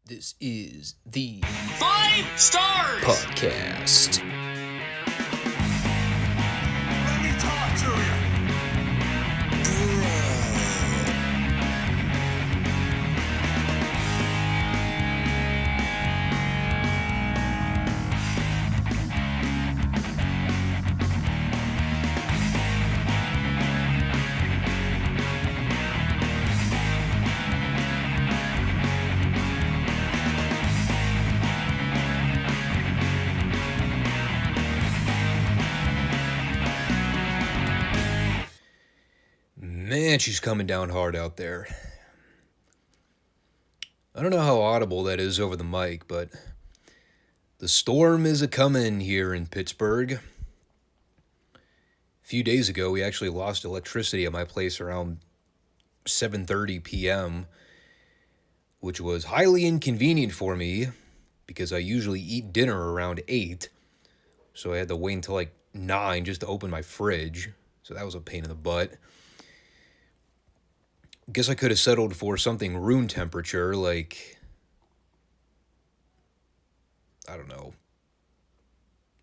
This is the Five Stars Podcast. Let me talk to you. Man, she's coming down hard out there. I don't know how audible that is over the mic, but the storm is a-comin' here in Pittsburgh. A few days ago, we actually lost electricity at my place around 7:30 p.m., which was highly inconvenient for me because I usually eat dinner around 8, so I had to wait until like 9 just to open my fridge, so that was a pain in the butt. Guess I could have settled for something room temperature, like, I don't know,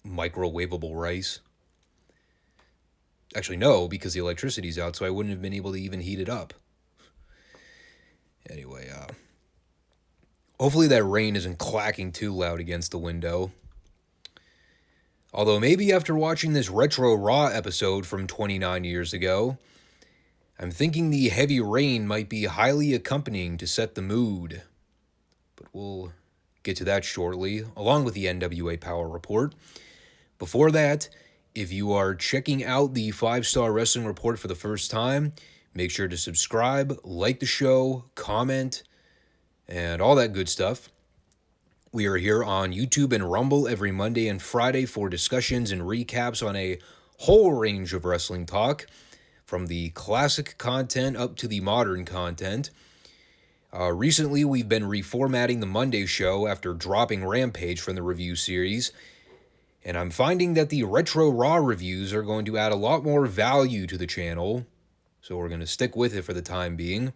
microwavable rice. Actually, no, because the electricity's out, so I wouldn't have been able to even heat it up. Anyway, hopefully that rain isn't clacking too loud against the window. Although maybe after watching this Retro Raw episode from 29 years ago, I'm thinking the heavy rain might be highly accompanying to set the mood. But we'll get to that shortly, along with the NWA Powerrr Report. Before that, if you are checking out the 5 Starr Wrestling Report for the first time, make sure to subscribe, like the show, comment, and all that good stuff. We are here on YouTube and Rumble every Monday and Friday for discussions and recaps on a whole range of wrestling talk, from the classic content up to the modern content. Recently, we've been reformatting the Monday show after dropping Rampage from the review series, and I'm finding that the Retro Raw reviews are going to add a lot more value to the channel, so we're going to stick with it for the time being.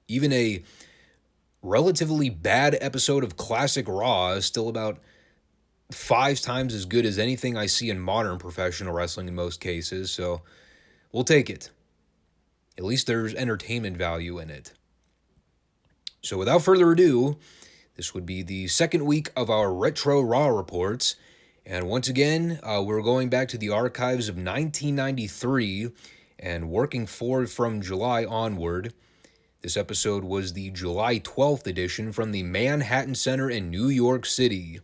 Even a relatively bad episode of Classic Raw is still about 5 times as good as anything I see in modern professional wrestling in most cases, so we'll take it. At least there's entertainment value in it. So without further ado, this would be the second week of our Retro Raw reports. And once again, we're going back to the archives of 1993 and working forward from July onward. This episode was the July 12th edition from the Manhattan Center in New York City.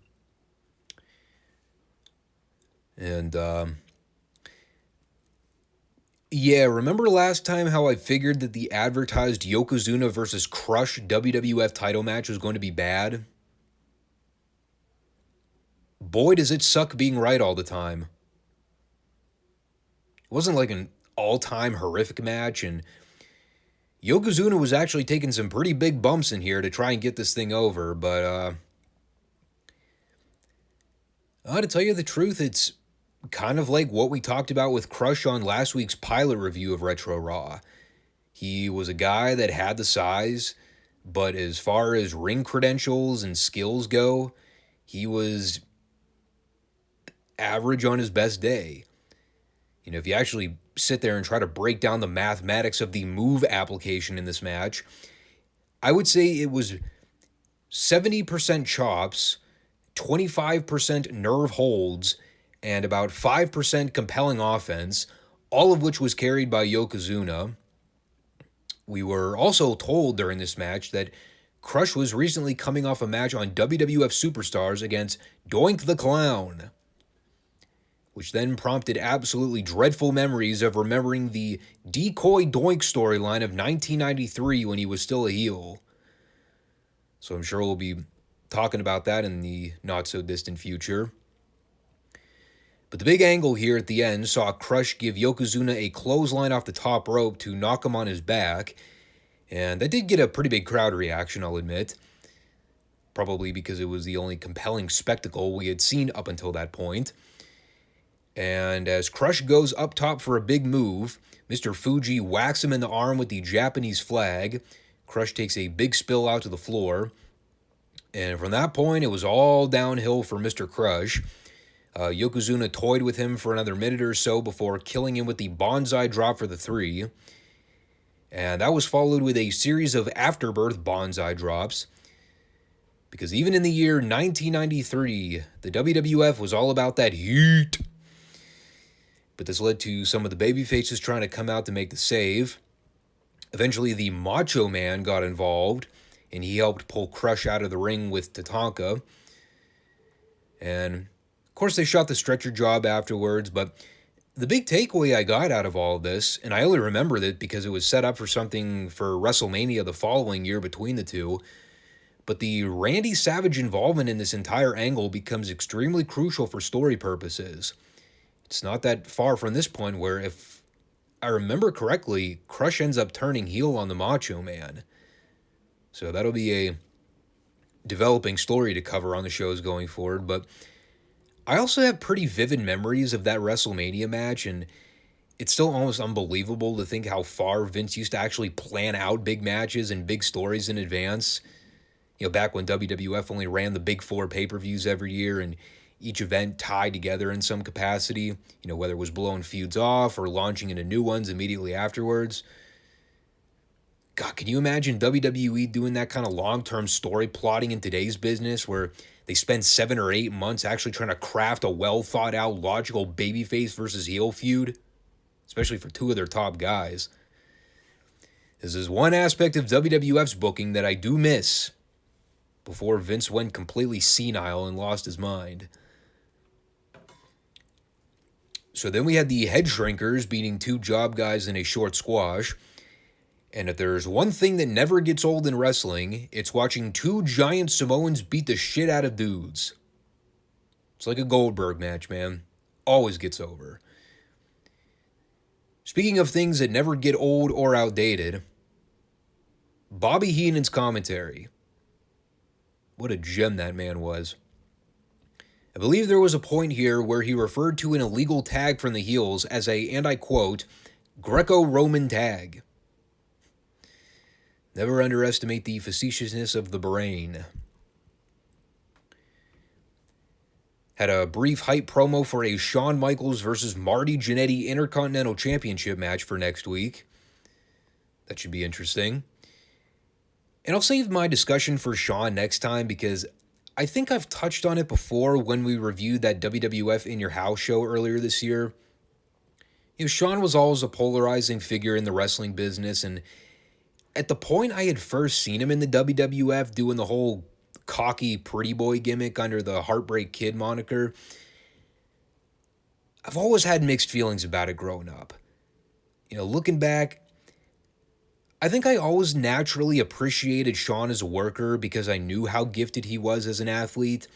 And, yeah, remember last time how I figured that the advertised Yokozuna versus Crush WWF title match was going to be bad? Boy, does it suck being right all the time. It wasn't like an all-time horrific match, and Yokozuna was actually taking some pretty big bumps in here to try and get this thing over, but, to tell you the truth, it's kind of like what we talked about with Crush on last week's pilot review of Retro Raw. He was a guy that had the size, but as far as ring credentials and skills go, he was average on his best day. You know, if you actually sit there and try to break down the mathematics of the move application in this match, I would say it was 70% chops, 25% nerve holds, and about 5% compelling offense, all of which was carried by Yokozuna. We were also told during this match that Crush was recently coming off a match on WWF Superstars against Doink the Clown, which then prompted absolutely dreadful memories of remembering the Decoy Doink storyline of 1993 when he was still a heel. So I'm sure we'll be talking about that in the not-so-distant future. But the big angle here at the end saw Crush give Yokozuna a clothesline off the top rope to knock him on his back, and that did get a pretty big crowd reaction, I'll admit. Probably because it was the only compelling spectacle we had seen up until that point. And as Crush goes up top for a big move, Mr. Fuji whacks him in the arm with the Japanese flag. Crush takes a big spill out to the floor. And from that point, it was all downhill for Mr. Crush. Yokozuna toyed with him for another minute or so before killing him with the bonsai drop for the 3. And that was followed with a series of afterbirth bonsai drops. Because even in the year 1993, the WWF was all about that heat. But this led to some of the babyfaces trying to come out to make the save. Eventually, the Macho Man got involved, and he helped pull Crush out of the ring with Tatanka. And, of course, they shot the stretcher job afterwards, but the big takeaway I got out of all of this, and I only remembered it because it was set up for something for WrestleMania the following year between the two, but the Randy Savage involvement in this entire angle becomes extremely crucial for story purposes. It's not that far from this point where, if I remember correctly, Crush ends up turning heel on the Macho Man. So that'll be a developing story to cover on the shows going forward. But I also have pretty vivid memories of that WrestleMania match, and it's still almost unbelievable to think how far Vince used to actually plan out big matches and big stories in advance. Back when WWF only ran the big 4 pay-per-views every year and each event tied together in some capacity, whether it was blowing feuds off or launching into new ones immediately afterwards. God, can you imagine WWE doing that kind of long-term story plotting in today's business where they spend 7 or 8 months actually trying to craft a well-thought-out, logical babyface versus heel feud, especially for 2 of their top guys? This is one aspect of WWF's booking that I do miss before Vince went completely senile and lost his mind. So then we had the Headshrinkers beating 2 job guys in a short squash. And if there's one thing that never gets old in wrestling, it's watching 2 giant Samoans beat the shit out of dudes. It's like a Goldberg match, man. Always gets over. Speaking of things that never get old or outdated, Bobby Heenan's commentary. What a gem that man was. I believe there was a point here where he referred to an illegal tag from the heels as a, and I quote, Greco-Roman tag. Never underestimate the facetiousness of the brain. Had a brief hype promo for a Shawn Michaels versus Marty Jannetty Intercontinental Championship match for next week. That should be interesting. And I'll save my discussion for Shawn next time because I think I've touched on it before when we reviewed that WWF In Your House show earlier this year. Shawn was always a polarizing figure in the wrestling business, and at the point I had first seen him in the WWF doing the whole cocky pretty boy gimmick under the Heartbreak Kid moniker, I've always had mixed feelings about it growing up. Looking back, I think I always naturally appreciated Shawn as a worker because I knew how gifted he was as an athlete.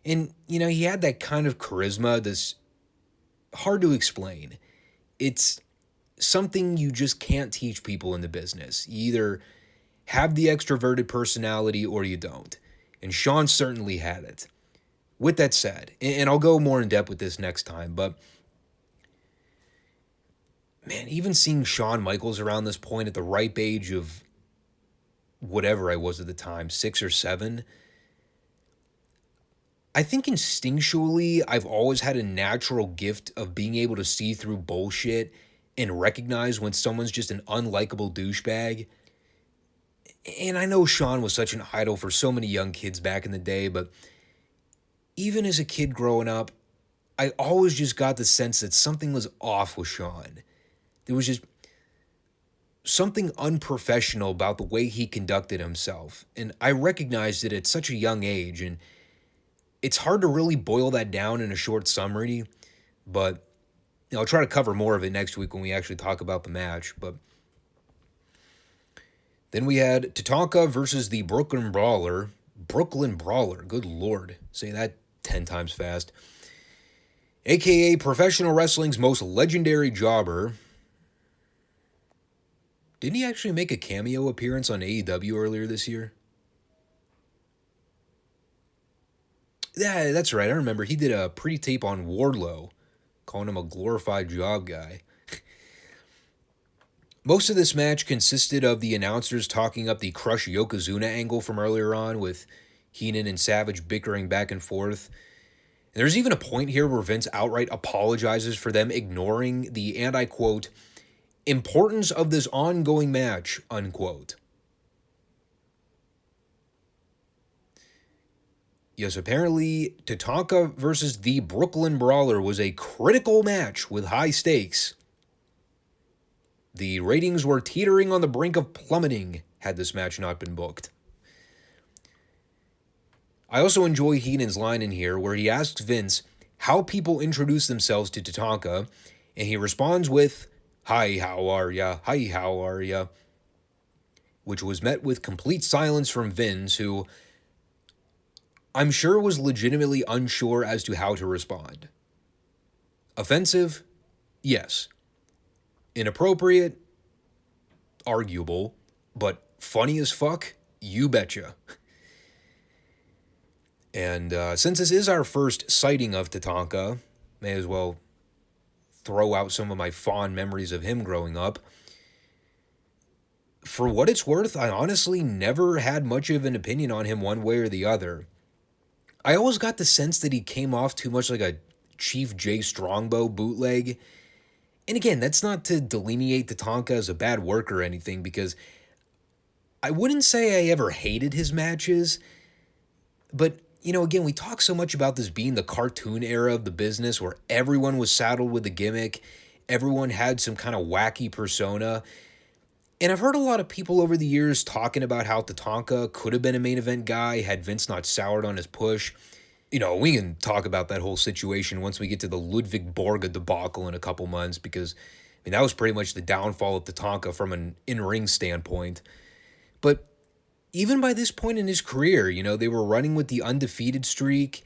And, he had that kind of charisma that's hard to explain. It's something you just can't teach people in the business. You either have the extroverted personality or you don't. And Shawn certainly had it. With that said, and I'll go more in depth with this next time, but man, even seeing Shawn Michaels around this point at the ripe age of whatever I was at the time, 6 or 7, I think instinctually I've always had a natural gift of being able to see through bullshit and recognize when someone's just an unlikable douchebag. And I know Shawn was such an idol for so many young kids back in the day, but even as a kid growing up, I always just got the sense that something was off with Shawn. There was just something unprofessional about the way he conducted himself. And I recognized it at such a young age. And it's hard to really boil that down in a short summary. But I'll try to cover more of it next week when we actually talk about the match. But then we had Tatanka versus the Brooklyn Brawler. Brooklyn Brawler. Good Lord. Say that 10 times fast. AKA professional wrestling's most legendary jobber. Didn't he actually make a cameo appearance on AEW earlier this year? Yeah, that's right. I remember he did a pre-tape on Wardlow, calling him a glorified job guy. Most of this match consisted of the announcers talking up the Crush Yokozuna angle from earlier on with, Heenan and Savage bickering back and forth. And there's even a point here where Vince outright apologizes for them ignoring the, and I quote, importance of this ongoing match, unquote. Yes, apparently Tatanka versus the Brooklyn Brawler was a critical match with high stakes. The ratings were teetering on the brink of plummeting had this match not been booked. I also enjoy Heenan's line in here where he asks Vince how people introduce themselves to Tatanka, and he responds with, "Hi, how are ya? Hi, how are ya?" Which was met with complete silence from Vince, who I'm sure was legitimately unsure as to how to respond. Offensive? Yes. Inappropriate? Arguable. But funny as fuck? You betcha. And since this is our first sighting of Tatanka, may as well throw out some of my fond memories of him growing up. For what it's worth, I honestly never had much of an opinion on him one way or the other. I always got the sense that he came off too much like a Chief Jay Strongbow bootleg. And again, that's not to delineate Tatanka as a bad worker or anything, because I wouldn't say I ever hated his matches. But, you know, again, we talk so much about this being the cartoon era of the business where everyone was saddled with a gimmick. Everyone had some kind of wacky persona. And I've heard a lot of people over the years talking about how Tatanka could have been a main event guy had Vince not soured on his push. You know, we can talk about that whole situation once we get to the Ludwig Borga debacle in a couple months, because, I mean, that was pretty much the downfall of Tatanka from an in-ring standpoint. But even by this point in his career, you know, they were running with the undefeated streak.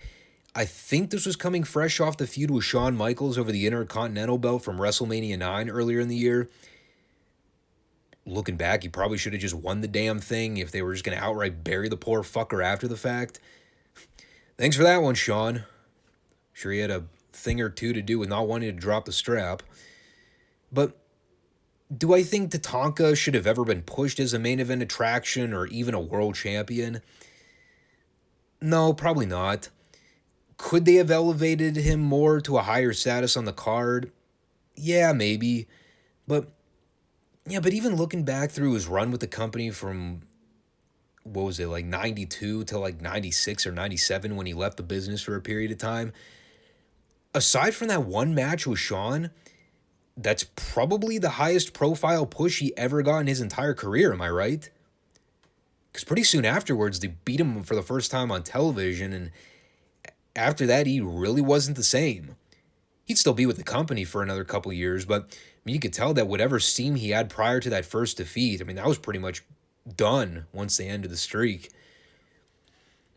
I think this was coming fresh off the feud with Shawn Michaels over the Intercontinental belt from WrestleMania 9 earlier in the year. Looking back, he probably should have just won the damn thing if they were just going to outright bury the poor fucker after the fact. Thanks for that one, Shawn. Sure he had a thing or two to do with not wanting to drop the strap. But do I think Tatanka should have ever been pushed as a main event attraction or even a world champion? No, probably not. Could they have elevated him more to a higher status on the card? Yeah, maybe. But even looking back through his run with the company from, what was it, like 92 to like 96 or 97 when he left the business for a period of time, aside from that one match with Shawn, that's probably the highest profile push he ever got in his entire career, am I right? Because pretty soon afterwards, they beat him for the first time on television, and after that, he really wasn't the same. He'd still be with the company for another couple years, but I mean, you could tell that whatever steam he had prior to that first defeat, I mean, that was pretty much done once they ended the streak.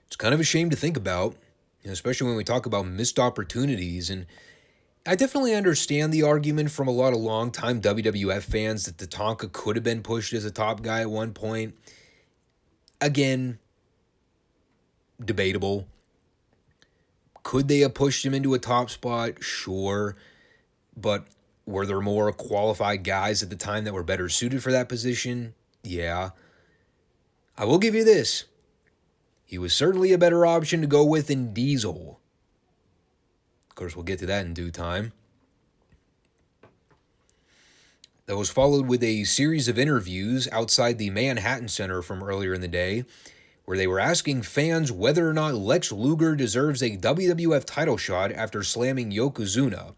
It's kind of a shame to think about, especially when we talk about missed opportunities. And I definitely understand the argument from a lot of longtime WWF fans that Tatanka could have been pushed as a top guy at one point. Again, debatable. Could they have pushed him into a top spot? Sure. But were there more qualified guys at the time that were better suited for that position? Yeah. I will give you this. He was certainly a better option to go with than Diesel. Of course, we'll get to that in due time. That was followed with a series of interviews outside the Manhattan Center from earlier in the day, where they were asking fans whether or not Lex Luger deserves a WWF title shot after slamming Yokozuna.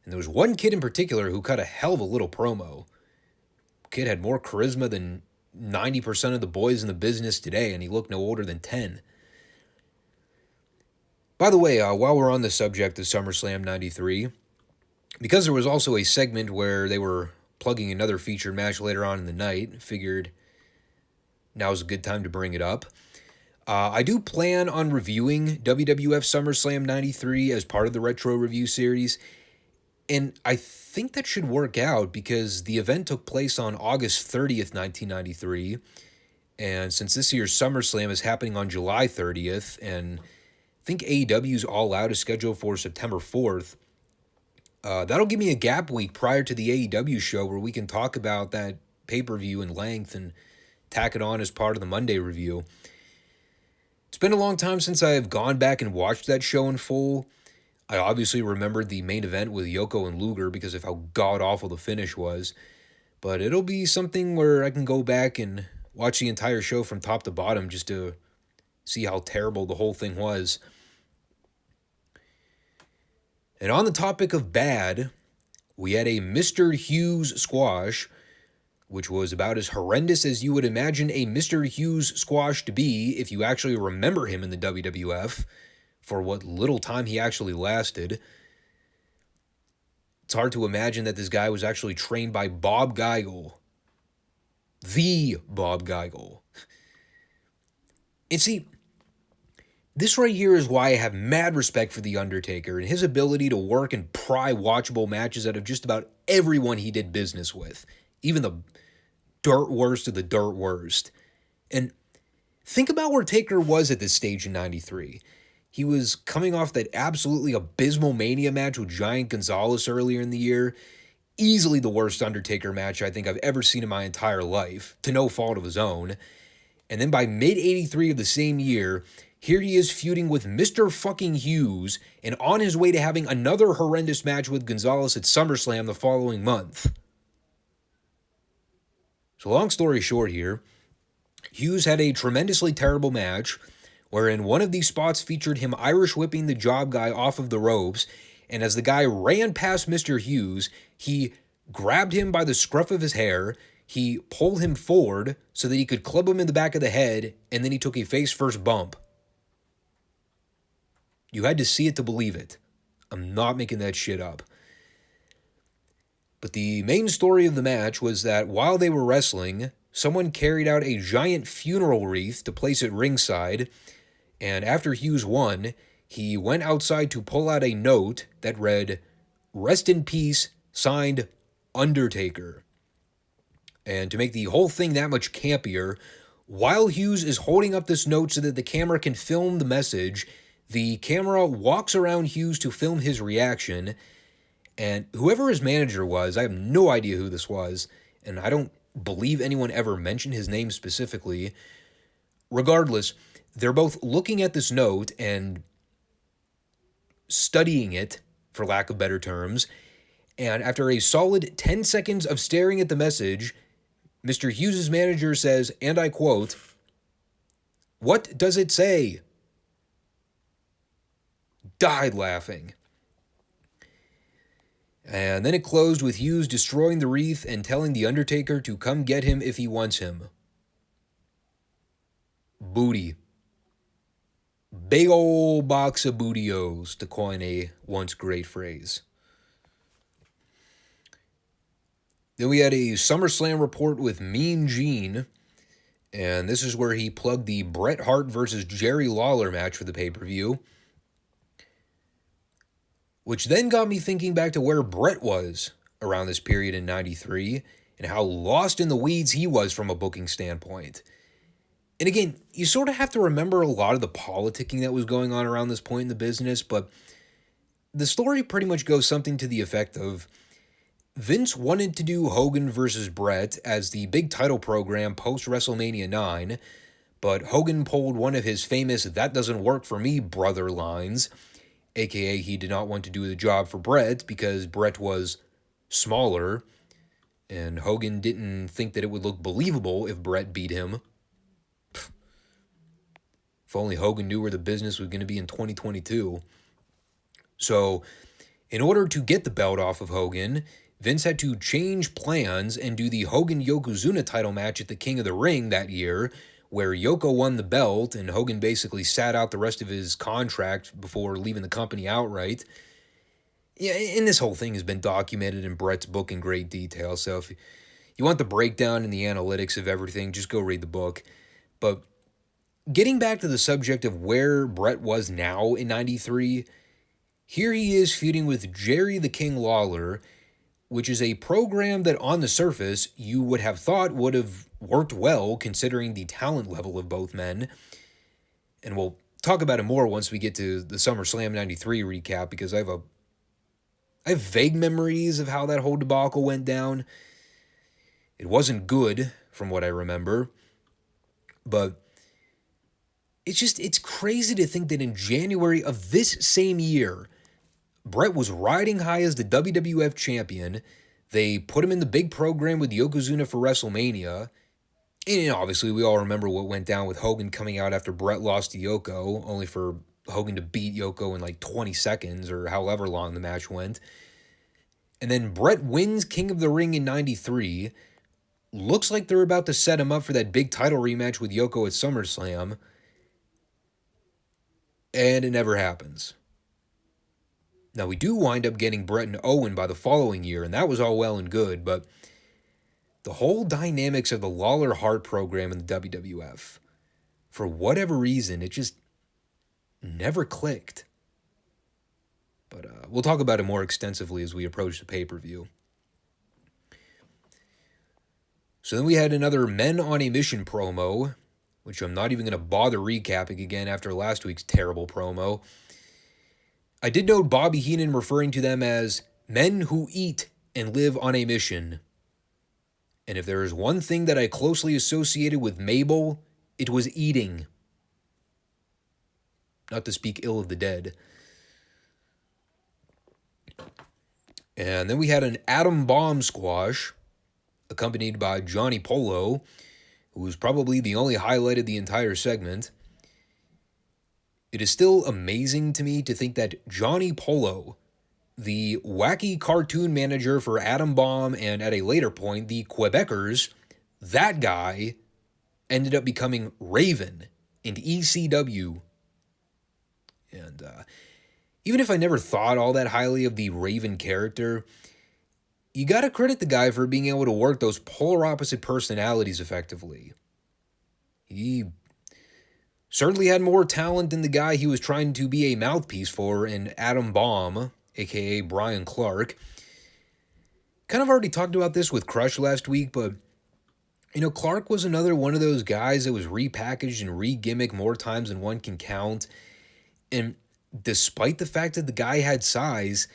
And there was one kid in particular who cut a hell of a little promo. Kid had more charisma than 90% of the boys in the business today, and he looked no older than 10. By the way, while we're on the subject of SummerSlam 93, because there was also a segment where they were plugging another featured match later on in the night, figured now's a good time to bring it up. I do plan on reviewing WWF SummerSlam 93 as part of the Retro Review series, and I think that should work out because the event took place on August 30th, 1993, and since this year's SummerSlam is happening on July 30th, and I think AEW's All Out is scheduled for September 4th, that'll give me a gap week prior to the AEW show where we can talk about that pay-per-view in length and tack it on as part of the Monday review. It's been a long time since I've gone back and watched that show in full. I obviously remembered the main event with Yoko and Luger because of how god-awful the finish was. But it'll be something where I can go back and watch the entire show from top to bottom just to see how terrible the whole thing was. And on the topic of bad, we had a Mr. Hughes squash, which was about as horrendous as you would imagine a Mr. Hughes squash to be if you actually remember him in the WWF for what little time he actually lasted. It's hard to imagine that this guy was actually trained by Bob Geigel. The Bob Geigel. And see, this right here is why I have mad respect for The Undertaker and his ability to work and pry watchable matches out of just about everyone he did business with. Even the dirt worst of the dirt worst. And think about where Taker was at this stage in 93. He was coming off that absolutely abysmal Mania match with Giant Gonzalez earlier in the year. Easily the worst Undertaker match I think I've ever seen in my entire life, to no fault of his own. And then by mid-83 of the same year, here he is feuding with Mr. fucking Hughes and on his way to having another horrendous match with Gonzalez at SummerSlam the following month. So long story short here, Hughes had a tremendously terrible match wherein one of these spots featured him Irish whipping the job guy off of the ropes, and as the guy ran past Mr. Hughes, he grabbed him by the scruff of his hair, he pulled him forward so that he could club him in the back of the head, and then he took a face-first bump. You had to see it to believe it. I'm not making that shit up. But the main story of the match was that while they were wrestling, someone carried out a giant funeral wreath to place it ringside, and after Hughes won, he went outside to pull out a note that read, "Rest in peace, signed Undertaker." And to make the whole thing that much campier, while Hughes is holding up this note so that the camera can film the message, the camera walks around Hughes to film his reaction, and whoever his manager was, I have no idea who this was, and I don't believe anyone ever mentioned his name specifically. Regardless, they're both looking at this note and studying it, for lack of better terms, and after a solid 10 seconds of staring at the message, Mr. Hughes' manager says, and I quote, "What does it say?" Died laughing. And then it closed with Hughes destroying the wreath and telling The Undertaker to come get him if he wants him. Booty. Big ol' box of bootios, to coin a once great phrase. Then we had a SummerSlam report with Mean Gene, and this is where he plugged the Bret Hart versus Jerry Lawler match for the pay-per-view, which then got me thinking back to where Bret was around this period in 93 and how lost in the weeds he was from a booking standpoint. And again, you sort of have to remember a lot of the politicking that was going on around this point in the business, but the story pretty much goes something to the effect of Vince wanted to do Hogan versus Bret as the big title program post-WrestleMania 9, but Hogan pulled one of his famous "that doesn't work for me, brother" lines, aka he did not want to do the job for Bret because Bret was smaller, and Hogan didn't think that it would look believable if Bret beat him. If only Hogan knew where the business was going to be in 2022. So, in order to get the belt off of Hogan, Vince had to change plans and do the Hogan-Yokozuna title match at the King of the Ring that year, where Yoko won the belt and Hogan basically sat out the rest of his contract before leaving the company outright. Yeah, and this whole thing has been documented in Bret's book in great detail, so if you want the breakdown and the analytics of everything, just go read the book. But getting back to the subject of where Bret was now in 93, here he is feuding with Jerry the King Lawler, which is a program that on the surface you would have thought would have worked well considering the talent level of both men. And we'll talk about it more once we get to the SummerSlam 93 recap, because I have vague memories of how that whole debacle went down. It wasn't good from what I remember, but it's crazy to think that in January of this same year, Bret was riding high as the WWF champion. They put him in the big program with Yokozuna for WrestleMania. And obviously, we all remember what went down with Hogan coming out after Bret lost to Yoko, only for Hogan to beat Yoko in like 20 seconds or however long the match went. And then Bret wins King of the Ring in 93. Looks like they're about to set him up for that big title rematch with Yoko at SummerSlam. And it never happens. Now, we do wind up getting Bret and Owen by the following year, and that was all well and good, but the whole dynamics of the Lawler Hart program in the WWF, for whatever reason, it just never clicked. But we'll talk about it more extensively as we approach the pay-per-view. So then we had another Men on a Mission promo, which I'm not even going to bother recapping again after last week's terrible promo. I did note Bobby Heenan referring to them as men who eat and live on a mission. And if there is one thing that I closely associated with Mabel, it was eating. Not to speak ill of the dead. And then we had an Atom Bomb squash, accompanied by Johnny Polo, who was probably the only highlight of the entire segment. It is still amazing to me to think that Johnny Polo, the wacky cartoon manager for Atom Bomb and at a later point, the Quebecers, that guy ended up becoming Raven in ECW. And even if I never thought all that highly of the Raven character, you gotta credit the guy for being able to work those polar opposite personalities effectively. He certainly had more talent than the guy he was trying to be a mouthpiece for in Atom Bomb, aka Brian Clark. Kind of already talked about this with Crush last week, but Clark was another one of those guys that was repackaged and re-gimmicked more times than one can count. And despite the fact that the guy had size,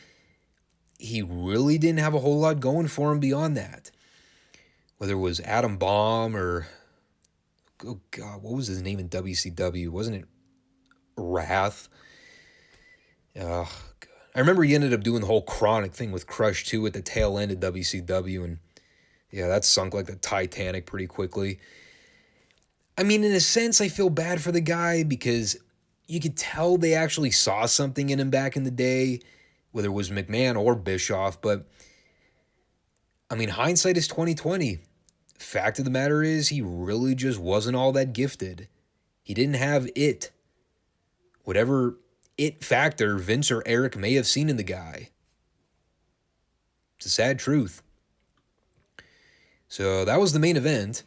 he really didn't have a whole lot going for him beyond that. Whether it was Atom Bomb or, oh God, what was his name in WCW? Wasn't it Wrath? Oh, God. I remember he ended up doing the whole Chronic thing with Crush, too, at the tail end of WCW, and yeah, that sunk like the Titanic pretty quickly. I mean, in a sense, I feel bad for the guy because you could tell they actually saw something in him back in the day, whether it was McMahon or Bischoff, but I mean, hindsight is 20/20. Fact of the matter is, he really just wasn't all that gifted. He didn't have it. Whatever it factor Vince or Eric may have seen in the guy. It's a sad truth. So that was the main event.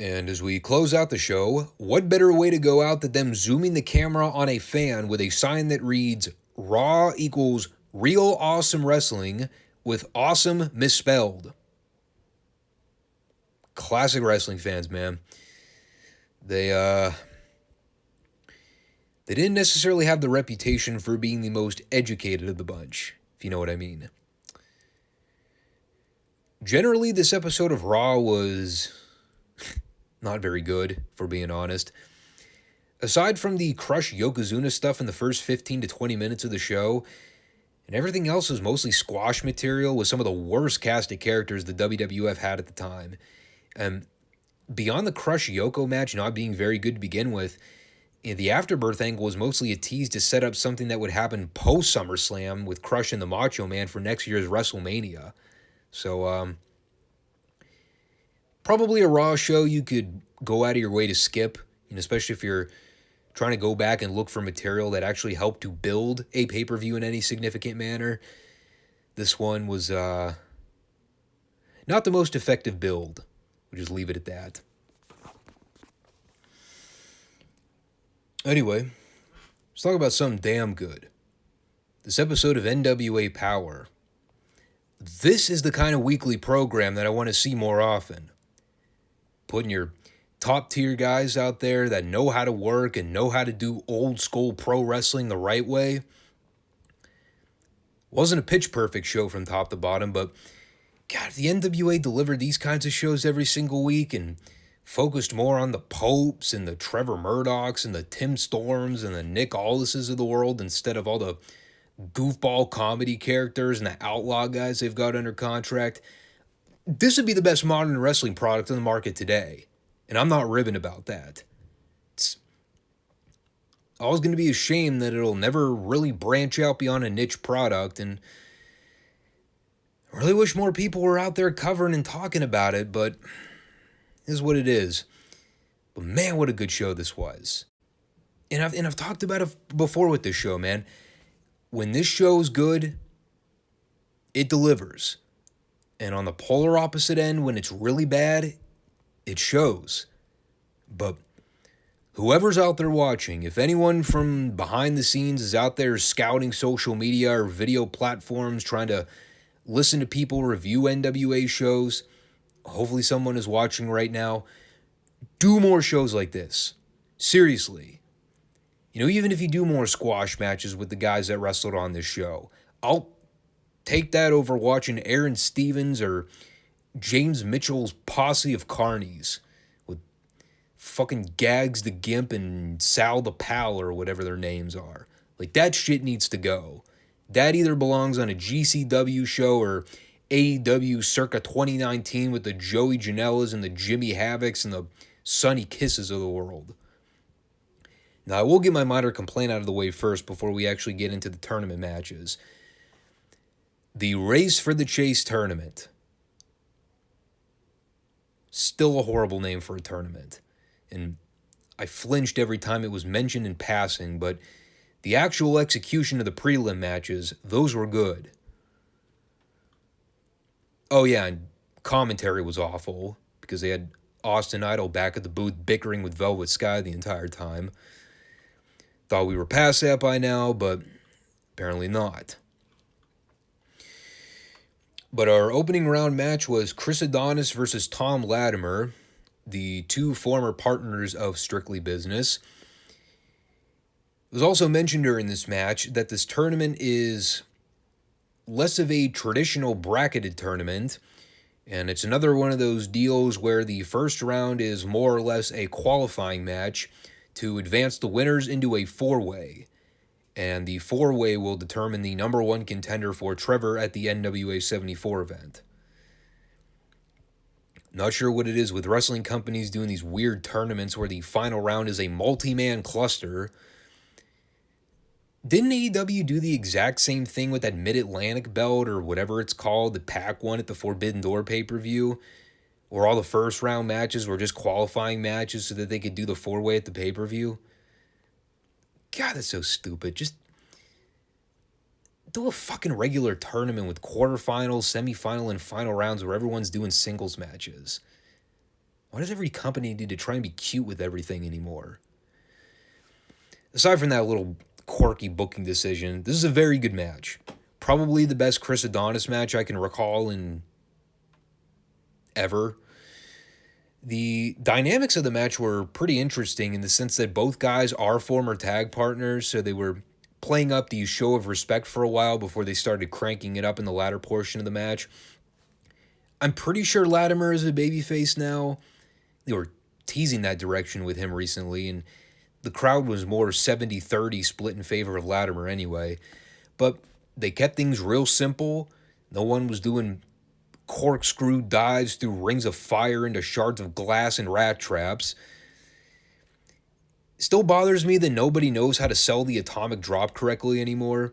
And as we close out the show, what better way to go out than them zooming the camera on a fan with a sign that reads, Raw equals real awesome wrestling with awesome misspelled. Classic wrestling fans, man. They didn't necessarily have the reputation for being the most educated of the bunch, if you know what I mean. Generally, this episode of Raw was not very good, for being honest. Aside from the Crush Yokozuna stuff in the first 15 to 20 minutes of the show, and everything else was mostly squash material with some of the worst casted characters the WWF had at the time. And beyond the Crush Yoko match not being very good to begin with, the Afterbirth angle was mostly a tease to set up something that would happen post-SummerSlam with Crush and the Macho Man for next year's WrestleMania. So, probably a Raw show you could go out of your way to skip, especially if you're trying to go back and look for material that actually helped to build a pay-per-view in any significant manner. This one was not the most effective build. We'll just leave it at that. Anyway, let's talk about something damn good. This episode of NWA Powerrr. This is the kind of weekly program that I want to see more often. Putting your top-tier guys out there that know how to work and know how to do old-school pro wrestling the right way. Wasn't a pitch-perfect show from top to bottom, but God, if the NWA delivered these kinds of shows every single week and focused more on the Popes and the Trevor Murdochs and the Tim Storms and the Nick Aldises of the world instead of all the goofball comedy characters and the outlaw guys they've got under contract, this would be the best modern wrestling product on the market today. And I'm not ribbing about that. It's always going to be a shame that it'll never really branch out beyond a niche product, and I really wish more people were out there covering and talking about it, but this is what it is. But man, what a good show this was. And I've talked about it before with this show, man. When this show's good, it delivers. And on the polar opposite end, when it's really bad, it shows. But whoever's out there watching, if anyone from behind the scenes is out there scouting social media or video platforms trying to listen to people review NWA shows, hopefully someone is watching right now, do more shows like this. Seriously. You know, even if you do more squash matches with the guys that wrestled on this show, I'll take that over watching Aaron Stevens or James Mitchell's posse of carnies with fucking Gags the Gimp and Sal the Pal or whatever their names are. Like, that shit needs to go. That either belongs on a GCW show or AEW circa 2019 with the Joey Janela's and the Jimmy Havocs and the Sonny Kisses of the world. Now, I will get my minor complaint out of the way first before we actually get into the tournament matches. The Race for the Chase tournament. Still a horrible name for a tournament. And I flinched every time it was mentioned in passing, but the actual execution of the prelim matches, those were good. Oh yeah, and commentary was awful because they had Austin Idol back at the booth bickering with Velvet Sky the entire time. Thought we were past that by now, but apparently not. But our opening round match was Chris Adonis versus Tom Latimer, the two former partners of Strictly Business. It was also mentioned during this match that this tournament is less of a traditional bracketed tournament, and it's another one of those deals where the first round is more or less a qualifying match to advance the winners into a four-way, and the four-way will determine the number one contender for Trevor at the NWA 74 event. Not sure what it is with wrestling companies doing these weird tournaments where the final round is a multi-man cluster. Didn't AEW do the exact same thing with that Mid-Atlantic belt or whatever it's called, the Pac one at the Forbidden Door pay-per-view, where all the first round matches were just qualifying matches so that they could do the four-way at the pay-per-view? God, that's so stupid. Just do a fucking regular tournament with quarterfinals, semifinal, and final rounds where everyone's doing singles matches. Why does every company need to try and be cute with everything anymore? Aside from that little quirky booking decision, this is a very good match. Probably the best Chris Adonis match I can recall in ever. The dynamics of the match were pretty interesting in the sense that both guys are former tag partners, so they were playing up the show of respect for a while before they started cranking it up in the latter portion of the match. I'm pretty sure Latimer is a babyface now. They were teasing that direction with him recently, and the crowd was more 70-30 split in favor of Latimer anyway. But they kept things real simple. No one was doing corkscrew dives through rings of fire into shards of glass and rat traps. It still bothers me that nobody knows how to sell the atomic drop correctly anymore.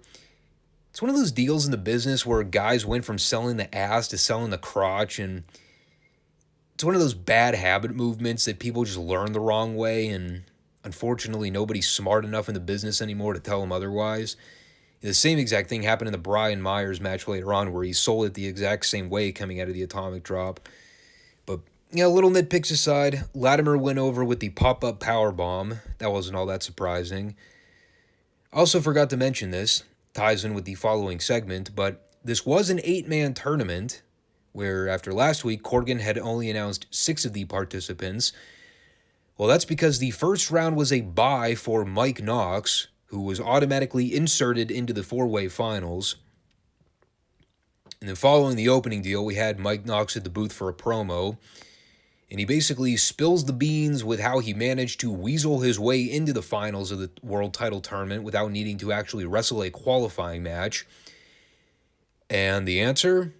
It's one of those deals in the business where guys went from selling the ass to selling the crotch, and it's one of those bad habit movements that people just learn the wrong way, and unfortunately nobody's smart enough in the business anymore to tell them otherwise. The same exact thing happened in the Brian Myers match later on, where he sold it the exact same way coming out of the atomic drop. But, yeah, little nitpicks aside, Latimer went over with the pop-up powerbomb. That wasn't all that surprising. I also forgot to mention this, ties in with the following segment, but this was an 8-man tournament, where after last week, Corgan had only announced 6 of the participants. Well, that's because the first round was a bye for Mike Knox, who was automatically inserted into the 4-way finals. And then following the opening deal, we had Mike Knox at the booth for a promo. And he basically spills the beans with how he managed to weasel his way into the finals of the world title tournament without needing to actually wrestle a qualifying match. And the answer?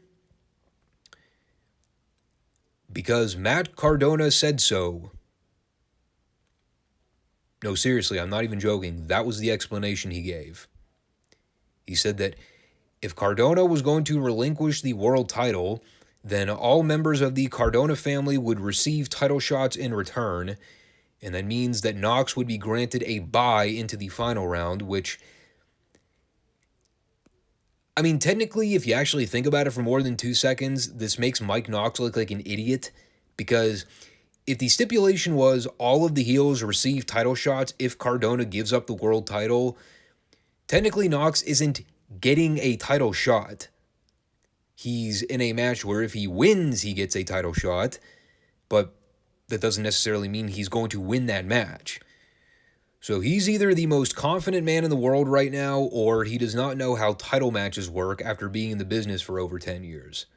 Because Matt Cardona said so. No, seriously, I'm not even joking. That was the explanation he gave. He said that if Cardona was going to relinquish the world title, then all members of the Cardona family would receive title shots in return, and that means that Knox would be granted a bye into the final round, which, I mean, technically, if you actually think about it for more than 2 seconds, this makes Mike Knox look like an idiot, because if the stipulation was all of the heels receive title shots if Cardona gives up the world title, technically Knox isn't getting a title shot. He's in a match where if he wins, he gets a title shot, but that doesn't necessarily mean he's going to win that match. So he's either the most confident man in the world right now, or he does not know how title matches work after being in the business for over 10 years.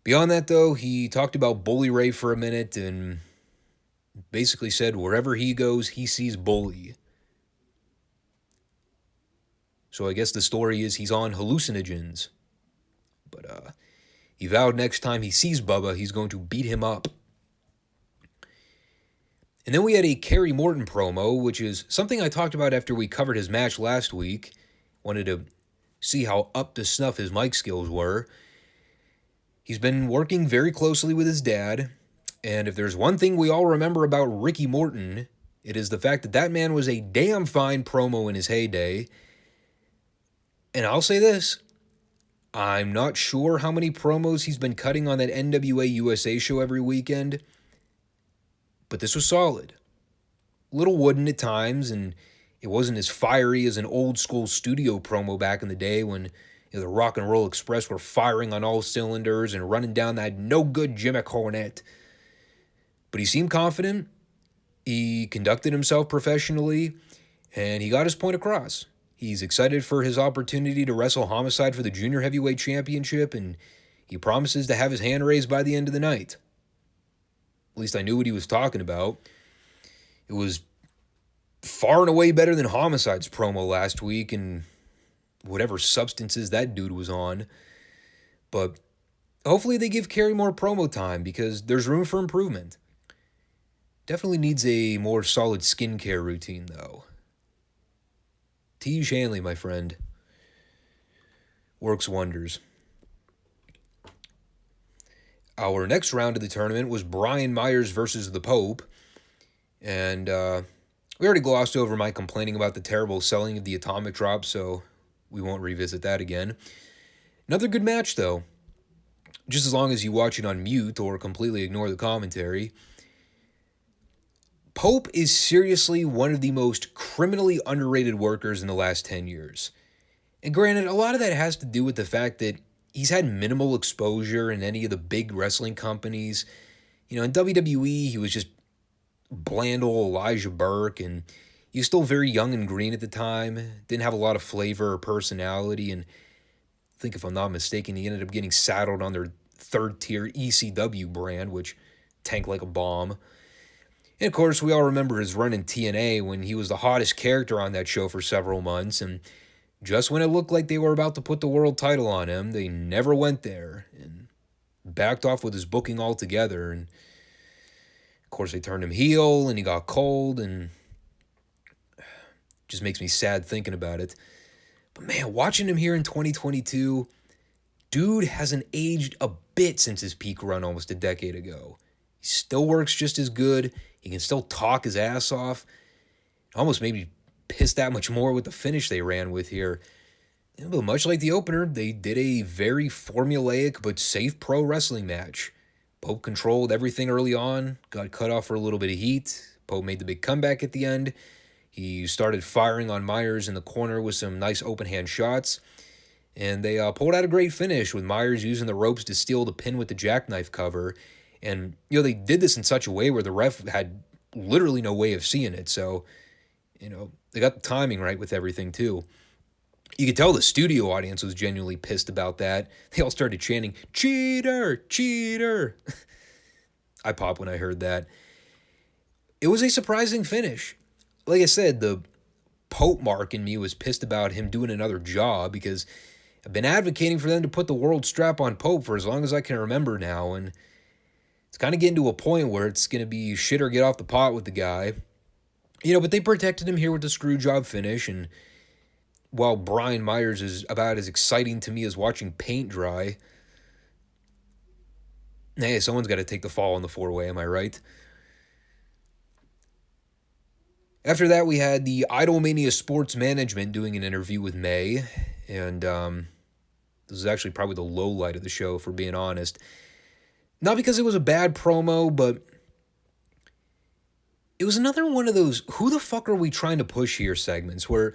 Beyond that, though, he talked about Bully Ray for a minute and basically said wherever he goes, he sees Bully. So I guess the story is he's on hallucinogens. But he vowed next time he sees Bubba, he's going to beat him up. And then we had a Kerry Morton promo, which is something I talked about after we covered his match last week. Wanted to see how up to snuff his mic skills were. He's been working very closely with his dad, and if there's one thing we all remember about Ricky Morton, it is the fact that that man was a damn fine promo in his heyday. And I'll say this, I'm not sure how many promos he's been cutting on that NWA USA show every weekend, but this was solid. A little wooden at times, and it wasn't as fiery as an old school studio promo back in the day when the Rock and Roll Express were firing on all cylinders and running down that no good Jimmy Cornette. But he seemed confident, he conducted himself professionally, and he got his point across. He's excited for his opportunity to wrestle Homicide for the Junior Heavyweight Championship, and he promises to have his hand raised by the end of the night. At least I knew what he was talking about. It was far and away better than Homicide's promo last week and whatever substances that dude was on. But hopefully they give Kerry more promo time because there's room for improvement. Definitely needs a more solid skincare routine, though. Tej Hanley, my friend, works wonders. Our next round of the tournament was Brian Myers versus the Pope. And we already glossed over my complaining about the terrible selling of the Atomic Drop, so we won't revisit that again. Another good match, though. Just as long as you watch it on mute or completely ignore the commentary. Pope is seriously one of the most criminally underrated workers in the last 10 years. And granted, a lot of that has to do with the fact that he's had minimal exposure in any of the big wrestling companies. You know, in WWE, he was just bland old Elijah Burke, and he was still very young and green at the time. Didn't have a lot of flavor or personality, and I think if I'm not mistaken, he ended up getting saddled on their third-tier ECW brand, which tanked like a bomb. And of course, we all remember his run in TNA when he was the hottest character on that show for several months, and just when it looked like they were about to put the world title on him, they never went there and backed off with his booking altogether. And of course, they turned him heel, and he got cold, and it just makes me sad thinking about it. But man, watching him here in 2022, dude hasn't aged a bit since his peak run almost a decade ago. He still works just as good. He can still talk his ass off. It almost made me pissed that much more with the finish they ran with here. But much like the opener, they did a very formulaic but safe pro wrestling match. Pope controlled everything early on, got cut off for a little bit of heat. Pope made the big comeback at the end. He started firing on Myers in the corner with some nice open hand shots. And they pulled out a great finish with Myers using the ropes to steal the pin with the jackknife cover. And, you know, they did this in such a way where the ref had literally no way of seeing it. So, you know, they got the timing right with everything, too. You could tell the studio audience was genuinely pissed about that. They all started chanting, "Cheater! Cheater!" I popped when I heard that. It was a surprising finish. Like I said, the Pope mark in me was pissed about him doing another job because I've been advocating for them to put the world strap on Pope for as long as I can remember now, and it's kind of getting to a point where it's going to be shit or get off the pot with the guy. But they protected him here with the screw job finish, and while Brian Myers is about as exciting to me as watching paint dry, hey, someone's got to take the fall on the four-way, am I right? After that, we had the Idolmania Sports Management doing an interview with May, and this is actually probably the low light of the show, for being honest. Not because it was a bad promo, but it was another one of those who the fuck are we trying to push here segments where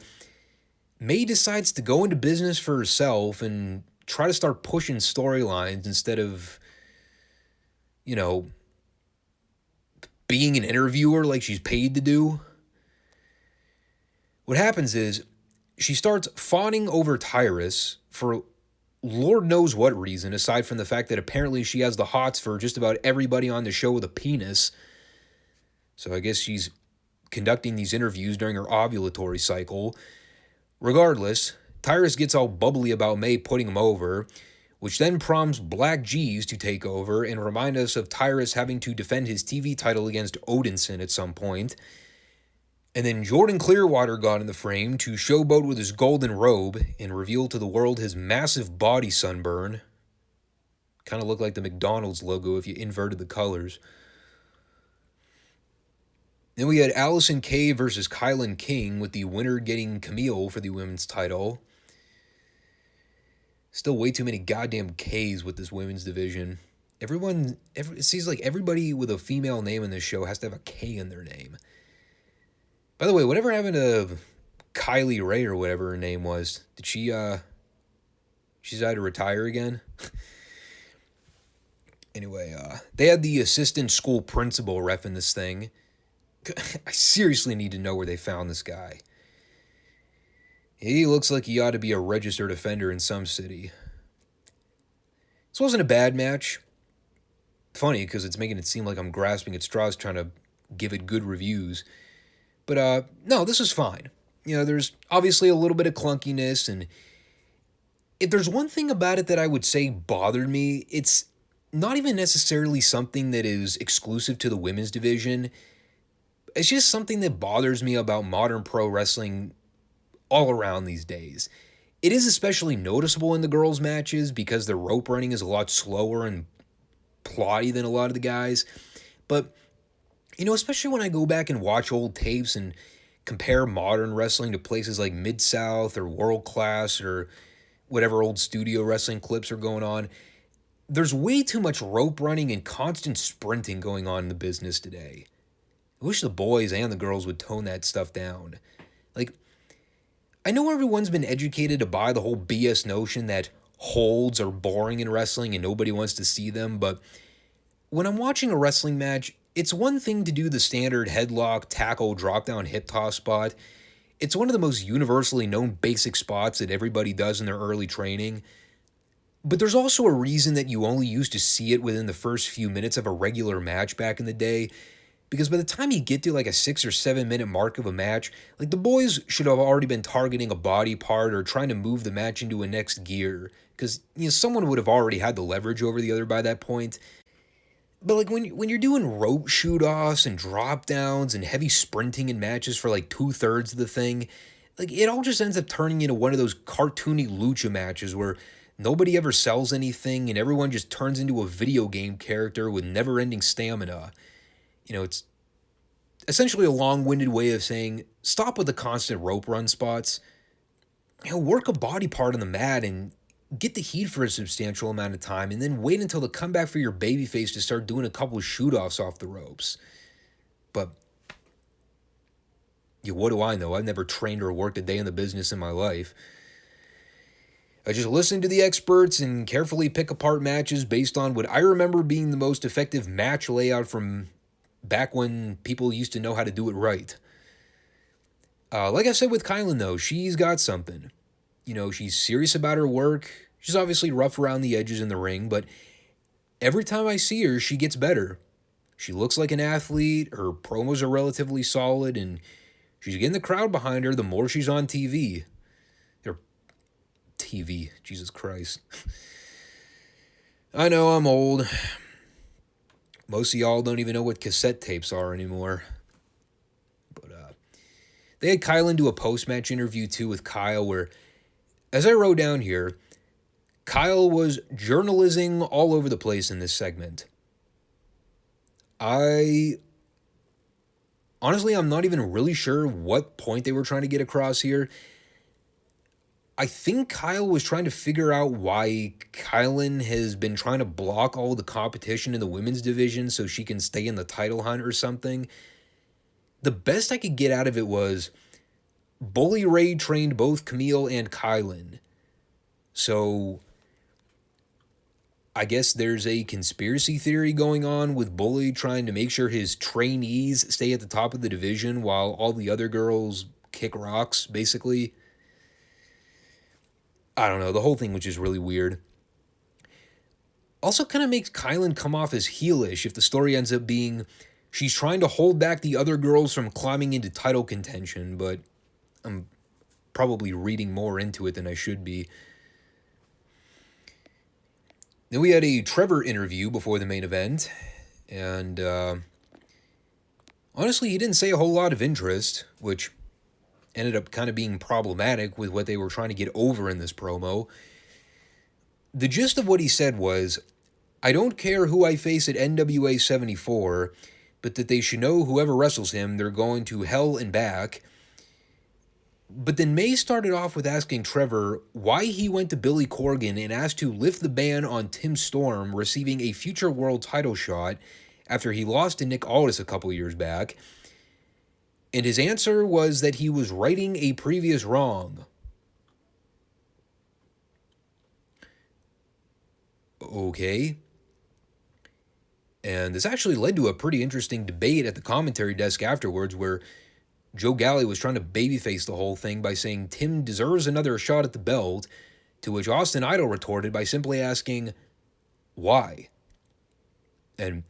May decides to go into business for herself and try to start pushing storylines instead of, being an interviewer like she's paid to do. What happens is she starts fawning over Tyrus for Lord knows what reason, aside from the fact that apparently she has the hots for just about everybody on the show with a penis. So I guess she's conducting these interviews during her ovulatory cycle. Regardless, Tyrus gets all bubbly about May putting him over, which then prompts Black G's to take over and remind us of Tyrus having to defend his TV title against Odinson at some point. And then Jordan Clearwater got in the frame to showboat with his golden robe and reveal to the world his massive body sunburn. Kind of looked like the McDonald's logo if you inverted the colors. Then we had Allison Kay versus Kylan King, with the winner getting Camille for the women's title. Still way too many goddamn K's with this women's division. It seems like everybody with a female name in this show has to have a K in their name. By the way, whatever happened to Kylie Ray or whatever her name was? Did she decided to retire again? Anyway, they had the assistant school principal reffing this thing. I seriously need to know where they found this guy. He looks like he ought to be a registered offender in some city. This wasn't a bad match. Funny, because it's making it seem like I'm grasping at straws trying to give it good reviews. But, no, this is fine. There's obviously a little bit of clunkiness, and if there's one thing about it that I would say bothered me, it's not even necessarily something that is exclusive to the women's division. It's just something that bothers me about modern pro wrestling all around these days. It is especially noticeable in the girls' matches because the rope running is a lot slower and plotty than a lot of the guys. But especially when I go back and watch old tapes and compare modern wrestling to places like Mid-South or World Class or whatever old studio wrestling clips are going on, there's way too much rope running and constant sprinting going on in the business today. I wish the boys and the girls would tone that stuff down. I know everyone's been educated to buy the whole BS notion that holds are boring in wrestling and nobody wants to see them, but when I'm watching a wrestling match, it's one thing to do the standard headlock, tackle, drop-down hip toss spot. It's one of the most universally known basic spots that everybody does in their early training. But there's also a reason that you only used to see it within the first few minutes of a regular match back in the day. Because by the time you get to a 6 or 7 minute mark of a match, the boys should have already been targeting a body part or trying to move the match into a next gear. Because someone would have already had the leverage over the other by that point. But when you're doing rope shoot-offs and drop-downs and heavy sprinting in matches for 2/3 of the thing, it all just ends up turning into one of those cartoony lucha matches where nobody ever sells anything and everyone just turns into a video game character with never-ending stamina. It's essentially a long-winded way of saying, stop with the constant rope run spots. Work a body part on the mat and get the heat for a substantial amount of time, and then wait until the comeback for your babyface to start doing a couple of shoot-offs off the ropes. But, what do I know? I've never trained or worked a day in the business in my life. I just listen to the experts and carefully pick apart matches based on what I remember being the most effective match layout from back when people used to know how to do it right. Like I said with Kylan, though, she's got something. She's serious about her work. She's obviously rough around the edges in the ring, but every time I see her, she gets better. She looks like an athlete, her promos are relatively solid, and she's getting the crowd behind her the more she's on TV. Or TV, Jesus Christ. I know I'm old. Most of y'all don't even know what cassette tapes are anymore. But they had Kylan do a post-match interview too with Kyle where, as I wrote down here, Kyle was journalising all over the place in this segment. Honestly, I'm not even really sure what point they were trying to get across here. I think Kyle was trying to figure out why Kylan has been trying to block all the competition in the women's division so she can stay in the title hunt or something. The best I could get out of it was Bully Ray trained both Camille and Kylan. So I guess there's a conspiracy theory going on with Bully trying to make sure his trainees stay at the top of the division while all the other girls kick rocks, basically. I don't know, the whole thing was just really weird. Also kind of makes Kylan come off as heelish if the story ends up being she's trying to hold back the other girls from climbing into title contention, but I'm probably reading more into it than I should be. Then we had a Trevor interview before the main event, and honestly, he didn't say a whole lot of interest, which ended up kind of being problematic with what they were trying to get over in this promo. The gist of what he said was, I don't care who I face at NWA 74, but that they should know whoever wrestles him, they're going to hell and back. But then May started off with asking Trevor why he went to Billy Corgan and asked to lift the ban on Tim Storm receiving a future world title shot after he lost to Nick Aldis a couple years back. And his answer was that he was righting a previous wrong. Okay. And this actually led to a pretty interesting debate at the commentary desk afterwards where Joe Galley was trying to babyface the whole thing by saying Tim deserves another shot at the belt, to which Austin Idol retorted by simply asking, why? And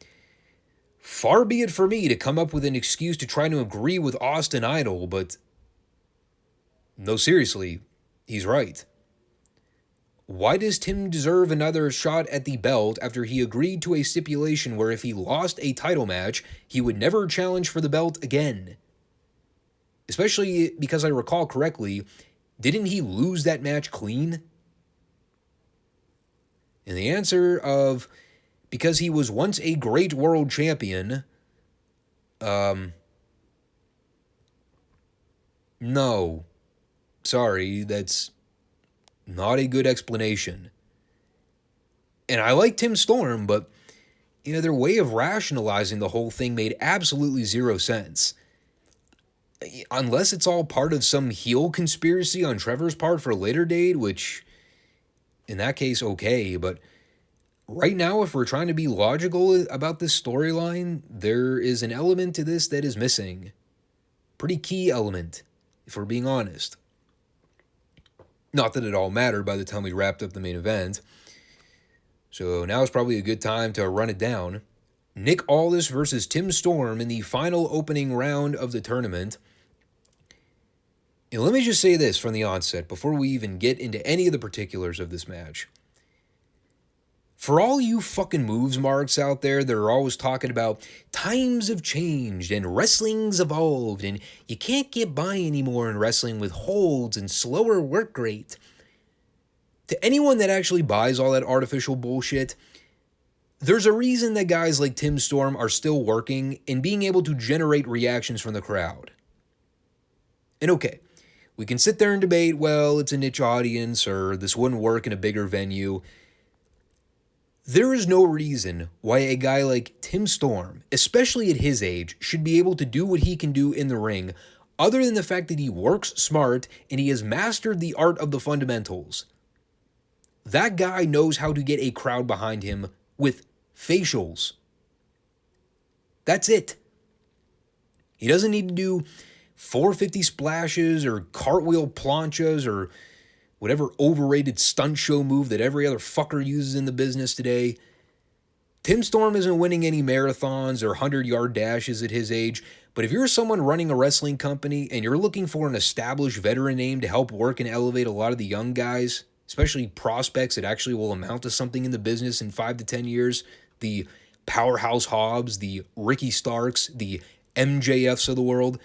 far be it for me to come up with an excuse to try to agree with Austin Idol, but no, seriously, he's right. Why does Tim deserve another shot at the belt after he agreed to a stipulation where if he lost a title match, he would never challenge for the belt again? Especially because I recall correctly, didn't he lose that match clean? And the answer of, because he was once a great world champion, no. Sorry, that's not a good explanation. And I like Tim Storm, but, their way of rationalizing the whole thing made absolutely zero sense. Unless it's all part of some heel conspiracy on Trevor's part for a later date, which, in that case, okay, but right now, if we're trying to be logical about this storyline, there is an element to this that is missing. Pretty key element, if we're being honest. Not that it all mattered by the time we wrapped up the main event. So now is probably a good time to run it down. Nick Aldis versus Tim Storm in the final opening round of the tournament. And let me just say this from the onset, before we even get into any of the particulars of this match. For all you fucking moves marks out there that are always talking about times have changed and wrestling's evolved and you can't get by anymore in wrestling with holds and slower work rate. To anyone that actually buys all that artificial bullshit, there's a reason that guys like Tim Storm are still working and being able to generate reactions from the crowd. And okay, we can sit there and debate, well, it's a niche audience or this wouldn't work in a bigger venue. There is no reason why a guy like Tim Storm, especially at his age, should be able to do what he can do in the ring, other than the fact that he works smart and he has mastered the art of the fundamentals. That guy knows how to get a crowd behind him with facials. That's it. He doesn't need to do 450 splashes or cartwheel planchas or whatever overrated stunt show move that every other fucker uses in the business today. Tim Storm isn't winning any marathons or 100-yard dashes at his age, but if you're someone running a wrestling company and you're looking for an established veteran name to help work and elevate a lot of the young guys, especially prospects that actually will amount to something in the business in 5 to 10 years, the Powerhouse Hobbs, the Ricky Starks, the MJFs of the world,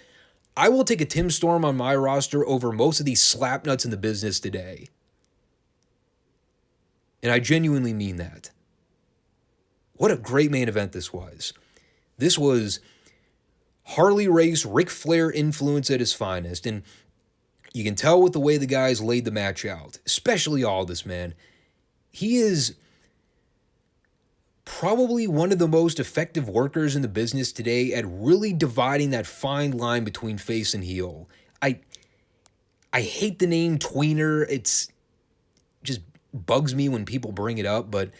I will take a Tim Storm on my roster over most of these slapnuts in the business today. And I genuinely mean that. What a great main event this was. This was Harley Race, Ric Flair influence at his finest. And you can tell with the way the guys laid the match out, especially Aldis, man. He is probably one of the most effective workers in the business today at really dividing that fine line between face and heel. I hate the name tweener. It's just bugs me when people bring it up, but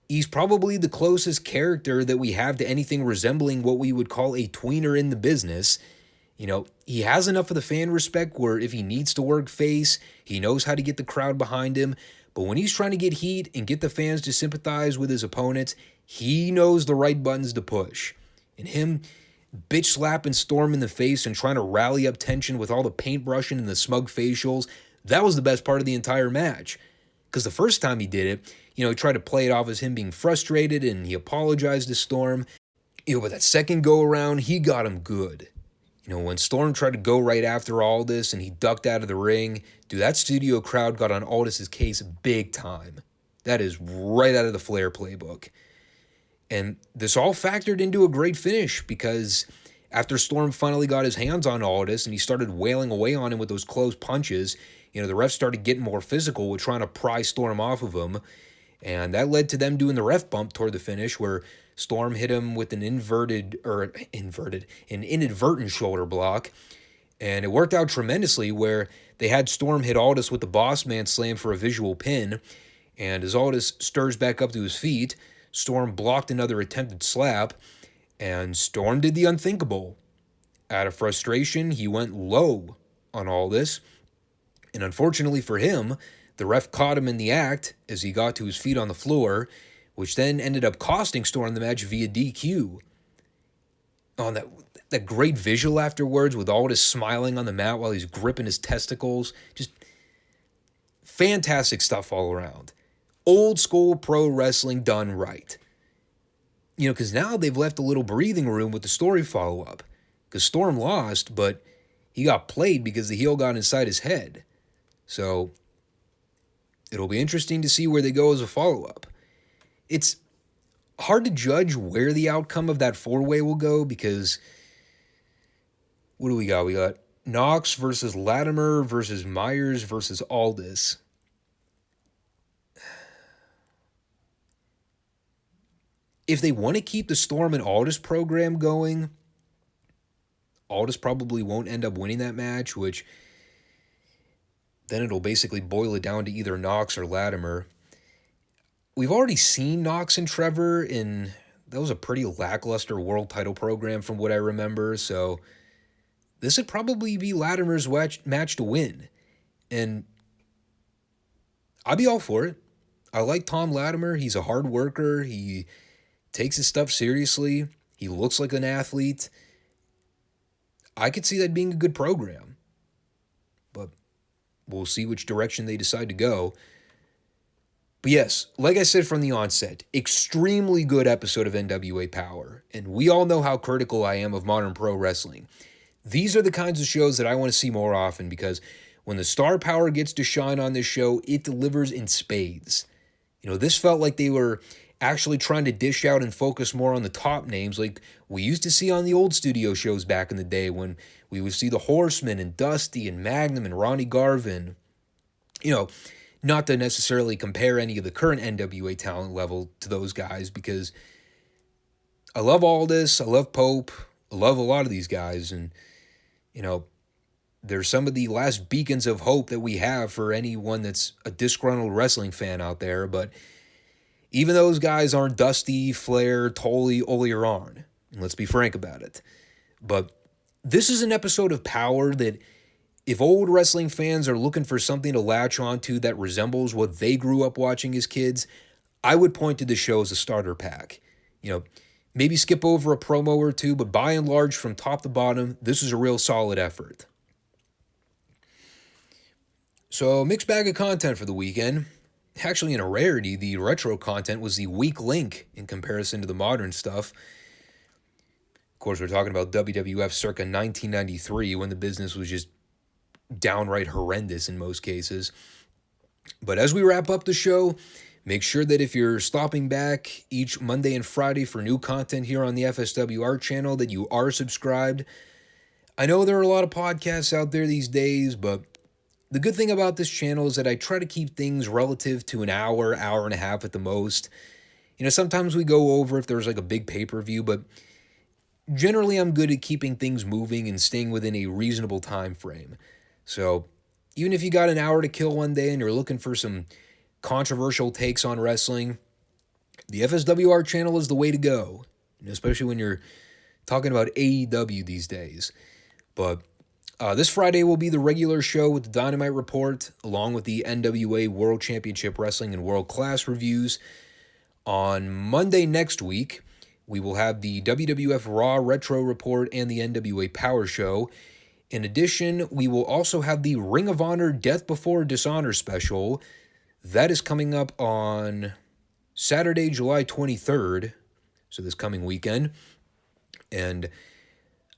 he's probably the closest character that we have to anything resembling what we would call a tweener in the business. You know, he has enough of the fan respect where if he needs to work face, he knows how to get the crowd behind him. But when he's trying to get heat and get the fans to sympathize with his opponents, he knows the right buttons to push. And him bitch slapping Storm in the face and trying to rally up tension with all the paintbrushing and the smug facials, that was the best part of the entire match. Because the first time he did it, he tried to play it off as him being frustrated and he apologized to Storm. But that second go around, he got him good. When Storm tried to go right after Aldis and he ducked out of the ring, dude, that studio crowd got on Aldis' case big time. That is right out of the Flair playbook. And this all factored into a great finish because after Storm finally got his hands on Aldis and he started wailing away on him with those close punches, the refs started getting more physical with trying to pry Storm off of him. And that led to them doing the ref bump toward the finish where Storm hit him with an inadvertent shoulder block. And it worked out tremendously where they had Storm hit Aldis with the Boss Man Slam for a visual pin. And as Aldis stirs back up to his feet, Storm blocked another attempted slap. And Storm did the unthinkable. Out of frustration, he went low on Aldis. And unfortunately for him, the ref caught him in the act as he got to his feet on the floor, which then ended up costing Storm the match via DQ. Oh, and that great visual afterwards with Aldis smiling on the mat while he's gripping his testicles. Just fantastic stuff all around. Old school pro wrestling done right. Because now they've left a little breathing room with the story follow-up. Because Storm lost, but he got played because the heel got inside his head. So it'll be interesting to see where they go as a follow-up. It's hard to judge where the outcome of that four-way will go because what do we got? We got Knox versus Latimer versus Myers versus Aldis. If they want to keep the Storm and Aldis program going, Aldis probably won't end up winning that match, which then it'll basically boil it down to either Knox or Latimer. We've already seen Knox and Trevor in, that was a pretty lackluster world title program from what I remember, so this would probably be Latimer's match to win. And I'd be all for it. I like Tom Latimer. He's a hard worker. He takes his stuff seriously. He looks like an athlete. I could see that being a good program. But we'll see which direction they decide to go. But yes, like I said from the onset, extremely good episode of NWA Powerrr. And we all know how critical I am of modern pro wrestling. These are the kinds of shows that I want to see more often because when the star power gets to shine on this show, it delivers in spades. This felt like they were actually trying to dish out and focus more on the top names like we used to see on the old studio shows back in the day when we would see the Horsemen and Dusty and Magnum and Ronnie Garvin. Not to necessarily compare any of the current NWA talent level to those guys because I love Aldis, I love Pope, I love a lot of these guys, and, they're some of the last beacons of hope that we have for anyone that's a disgruntled wrestling fan out there, but even those guys aren't Dusty, Flair, Tully, Ole, or Arn. Let's be frank about it. But this is an episode of Powerrr that if old wrestling fans are looking for something to latch onto that resembles what they grew up watching as kids, I would point to the show as a starter pack. Maybe skip over a promo or two, but by and large, from top to bottom, this is a real solid effort. So, mixed bag of content for the weekend. Actually, in a rarity, the retro content was the weak link in comparison to the modern stuff. Of course, we're talking about WWF circa 1993, when the business was just downright horrendous in most cases. But as we wrap up the show, make sure that if you're stopping back each Monday and Friday for new content here on the FSWR channel, that you are subscribed. I know there are a lot of podcasts out there these days, but the good thing about this channel is that I try to keep things relative to an hour and a half at the most. Sometimes we go over if there's like a big pay-per-view, but generally I'm good at keeping things moving and staying within a reasonable time frame. So even if you got an hour to kill one day and you're looking for some controversial takes on wrestling, the FSWR channel is the way to go, especially when you're talking about AEW these days. But this Friday will be the regular show with the Dynamite Report, along with the NWA World Championship Wrestling and World Class reviews. On Monday next week, we will have the WWF Raw Retro Report and the NWA Powerrr Show. In addition, we will also have the Ring of Honor Death Before Dishonor special. That is coming up on Saturday, July 23rd, so this coming weekend. And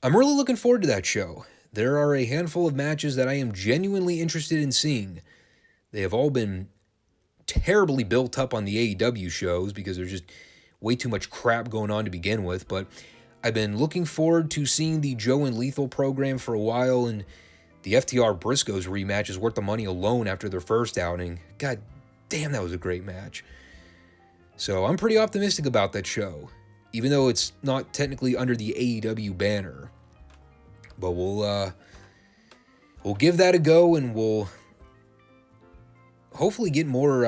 I'm really looking forward to that show. There are a handful of matches that I am genuinely interested in seeing. They have all been terribly built up on the AEW shows because there's just way too much crap going on to begin with. But I've been looking forward to seeing the Joe and Lethal program for a while, and the FTR Briscoes rematch is worth the money alone after their first outing. God damn, that was a great match. So I'm pretty optimistic about that show, even though it's not technically under the AEW banner. But we'll give that a go, and we'll hopefully get more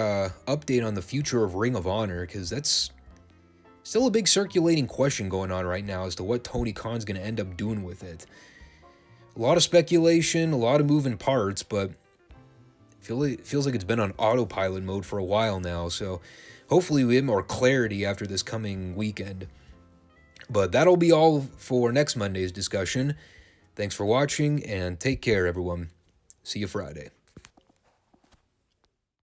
update on the future of Ring of Honor, because that's still a big circulating question going on right now as to what Tony Khan's going to end up doing with it. A lot of speculation, a lot of moving parts, but it feels like it's been on autopilot mode for a while now, so hopefully we have more clarity after this coming weekend. But that'll be all for next Monday's discussion. Thanks for watching, and take care, everyone. See you Friday.